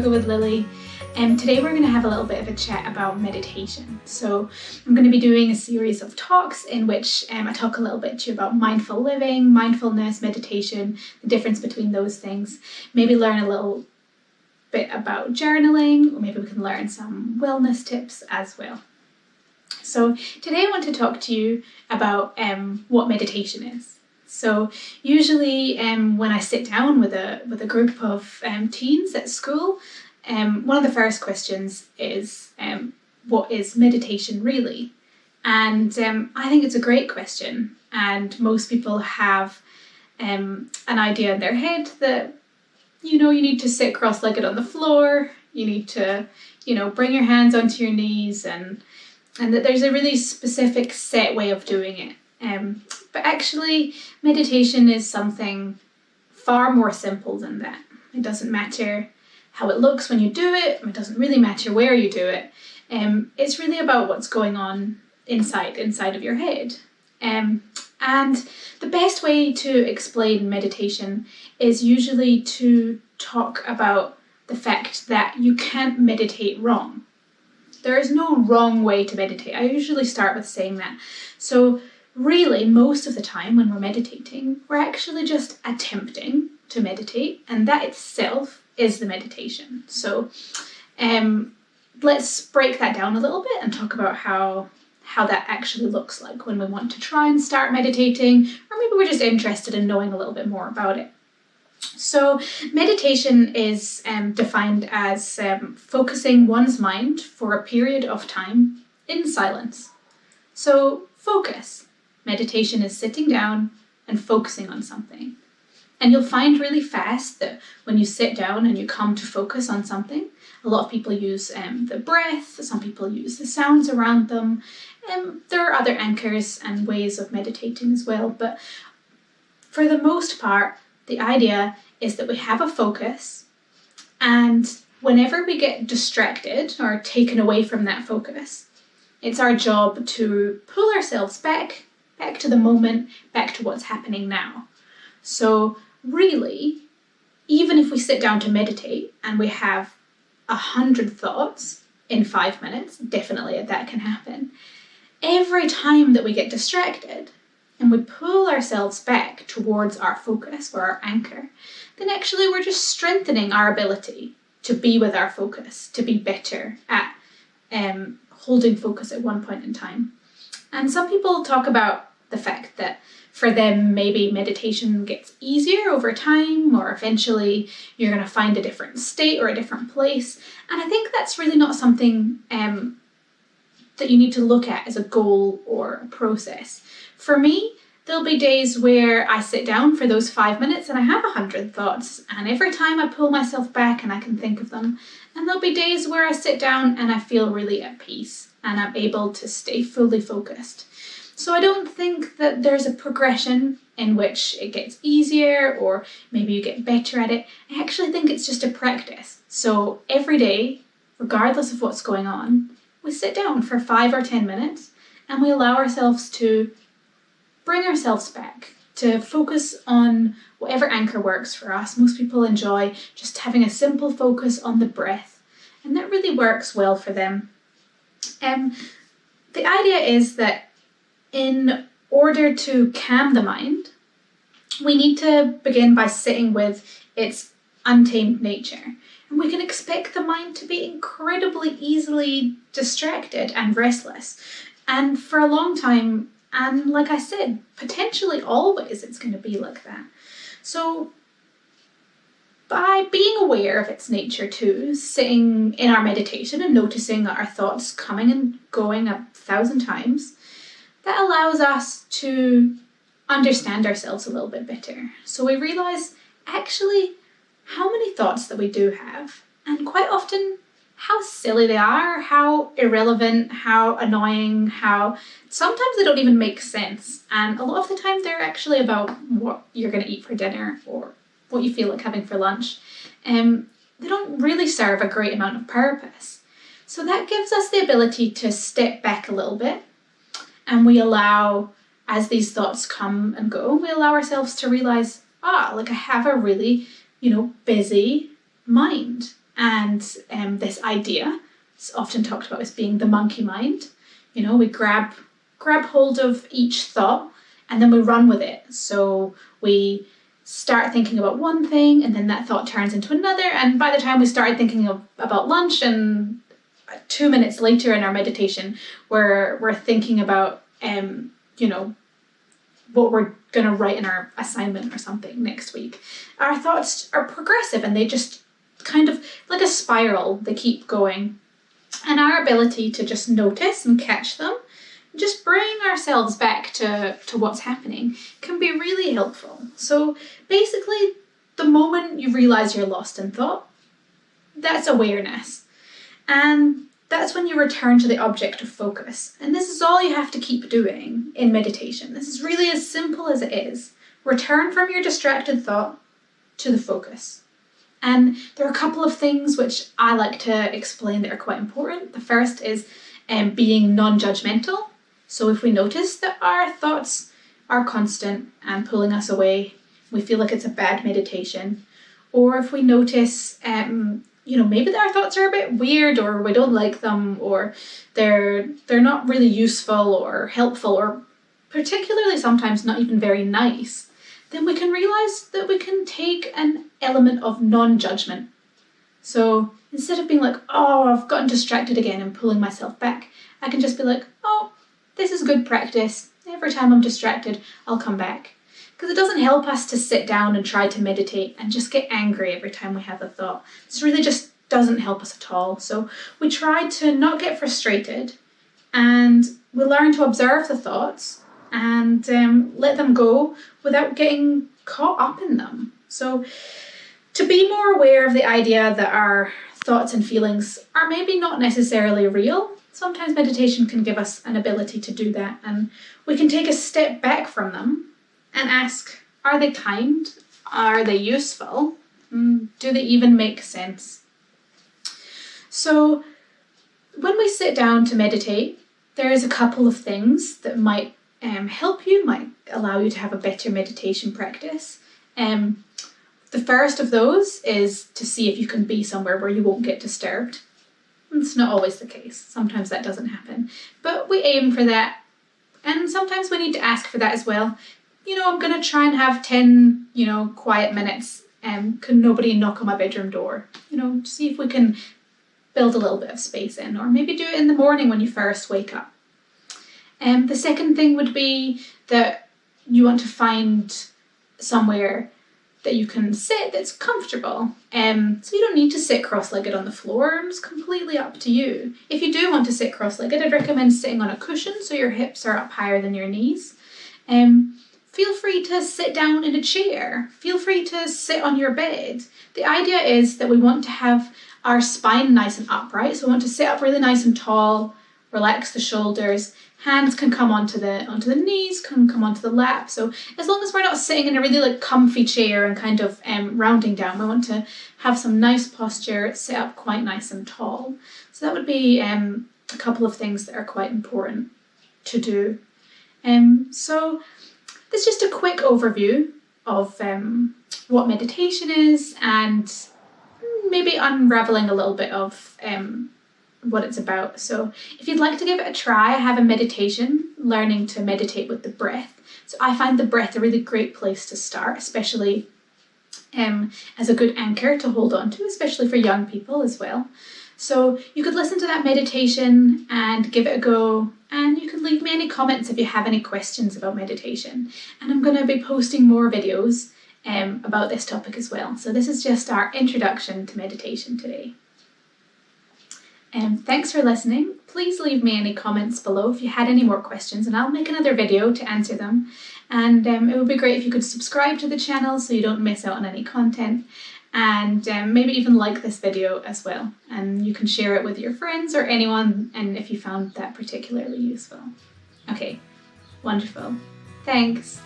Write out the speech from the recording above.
Yoga with Lily. Today we're going to have a little bit of a chat about meditation. So I'm going to be doing a series of talks in which I talk a little bit to you about mindful living, mindfulness, meditation, the difference between those things. Maybe learn a little bit about journaling, or maybe we can learn some wellness tips as well. So today I want to talk to you about what meditation is. So usually when I sit down with a group of teens at school, one of the first questions is, what is meditation really? And I think it's a great question, and most people have an idea in their head that, you need to sit cross-legged on the floor, you need to, bring your hands onto your knees, and that there's a really specific set way of doing it. But actually, meditation is something far more simple than that. It doesn't matter how it looks when you do it, it doesn't really matter where you do it. It's really about what's going on inside of your head. And the best way to explain meditation is usually to talk about the fact that you can't meditate wrong. There is no wrong way to meditate. I usually start with saying that. So really, most of the time when we're meditating, we're actually just attempting to meditate, and that itself is the meditation. So let's break that down a little bit and talk about how that actually looks like when we want to try and start meditating, or maybe we're just interested in knowing a little bit more about it. So meditation is defined as focusing one's mind for a period of time in silence. So focus. Meditation is sitting down and focusing on something. And you'll find really fast that when you sit down and you come to focus on something, a lot of people use the breath, some people use the sounds around them. There are other anchors and ways of meditating as well, but for the most part, the idea is that we have a focus, and whenever we get distracted or taken away from that focus, it's our job to pull ourselves back to the moment, back to what's happening now. So really, even if we sit down to meditate and we have 100 thoughts in 5 minutes, definitely that can happen. Every time that we get distracted and we pull ourselves back towards our focus or our anchor, then actually we're just strengthening our ability to be with our focus, to be better at holding focus at one point in time. And some people talk about the fact that for them, maybe meditation gets easier over time, or eventually you're going to find a different state or a different place. And I think that's really not something that you need to look at as a goal or a process. For me, there'll be days where I sit down for those 5 minutes and I have 100 thoughts, and every time I pull myself back and I can think of them. And there'll be days where I sit down and I feel really at peace and I'm able to stay fully focused. So I don't think that there's a progression in which it gets easier or maybe you get better at it. I actually think it's just a practice. So every day, regardless of what's going on, we sit down for 5 or 10 minutes and we allow ourselves to bring ourselves back, to focus on whatever anchor works for us. Most people enjoy just having a simple focus on the breath, and that really works well for them. The idea is that in order to calm the mind, we need to begin by sitting with its untamed nature. And we can expect the mind to be incredibly easily distracted and restless. And for a long time, and like I said, potentially always it's going to be like that. So by being aware of its nature too, sitting in our meditation and noticing our thoughts coming and going 1,000 times, that allows us to understand ourselves a little bit better. So we realize actually how many thoughts that we do have, and quite often how silly they are, how irrelevant, how annoying, how sometimes they don't even make sense. And a lot of the time they're actually about what you're going to eat for dinner or what you feel like having for lunch. They don't really serve a great amount of purpose. So that gives us the ability to step back a little bit, and we allow, as these thoughts come and go, we allow ourselves to realize, I have a really, busy mind. And this idea is often talked about as being the monkey mind. You know, we grab hold of each thought and then we run with it. So we start thinking about one thing and then that thought turns into another, and by the time we started thinking about lunch, and 2 minutes later in our meditation we're thinking about what we're going to write in our assignment or something next week. Our thoughts are progressive and they just kind of like a spiral, they keep going. And our ability to just notice and catch them, just bring ourselves back to what's happening, can be really helpful. So basically, the moment you realize you're lost in thought, that's awareness. And that's when you return to the object of focus. And this is all you have to keep doing in meditation. This is really as simple as it is. Return from your distracted thought to the focus. And there are a couple of things which I like to explain that are quite important. The first is being non-judgmental. So if we notice that our thoughts are constant and pulling us away, we feel like it's a bad meditation. Or if we notice, maybe our thoughts are a bit weird, or we don't like them, or they're not really useful or helpful, or particularly sometimes not even very nice, then we can realize that we can take an element of non-judgment. So instead of being like, oh, I've gotten distracted again and pulling myself back, I can just be like, oh, this is good practice. Every time I'm distracted, I'll come back. Because it doesn't help us to sit down and try to meditate and just get angry every time we have a thought. This really just doesn't help us at all. So we try to not get frustrated, and we learn to observe the thoughts and let them go without getting caught up in them. So to be more aware of the idea that our thoughts and feelings are maybe not necessarily real, sometimes meditation can give us an ability to do that, and we can take a step back from them and ask, are they kind? Are they useful? Do they even make sense? So when we sit down to meditate, there is a couple of things that might help you, might allow you to have a better meditation practice. The first of those is to see if you can be somewhere where you won't get disturbed. It's not always the case. Sometimes that doesn't happen. But we aim for that. And sometimes we need to ask for that as well. I'm going to try and have 10, quiet minutes. Can nobody knock on my bedroom door? See if we can build a little bit of space in. Or maybe do it in the morning when you first wake up. The second thing would be that you want to find somewhere that you can sit that's comfortable. So you don't need to sit cross-legged on the floor. It's completely up to you. If you do want to sit cross-legged, I'd recommend sitting on a cushion so your hips are up higher than your knees. Feel free to sit down in a chair. Feel free to sit on your bed. The idea is that we want to have our spine nice and upright. So we want to sit up really nice and tall, relax the shoulders. Hands can come onto the knees, can come onto the lap. So as long as we're not sitting in a really comfy chair and kind of rounding down, we want to have some nice posture, sit up quite nice and tall. So that would be a couple of things that are quite important to do. So this is just a quick overview of what meditation is, and maybe unraveling a little bit of what it's about. So if you'd like to give it a try, I have a meditation, learning to meditate with the breath. So I find the breath a really great place to start, especially as a good anchor to hold on to, especially for young people as well. So you could listen to that meditation and give it a go, and you can leave me any comments if you have any questions about meditation. And I'm going to be posting more videos about this topic as well. So this is just our introduction to meditation today. Thanks for listening. Please leave me any comments below if you had any more questions, and I'll make another video to answer them. And it would be great if you could subscribe to the channel so you don't miss out on any content, and maybe even like this video as well. And you can share it with your friends or anyone, and if you found that particularly useful. Okay, wonderful. Thanks.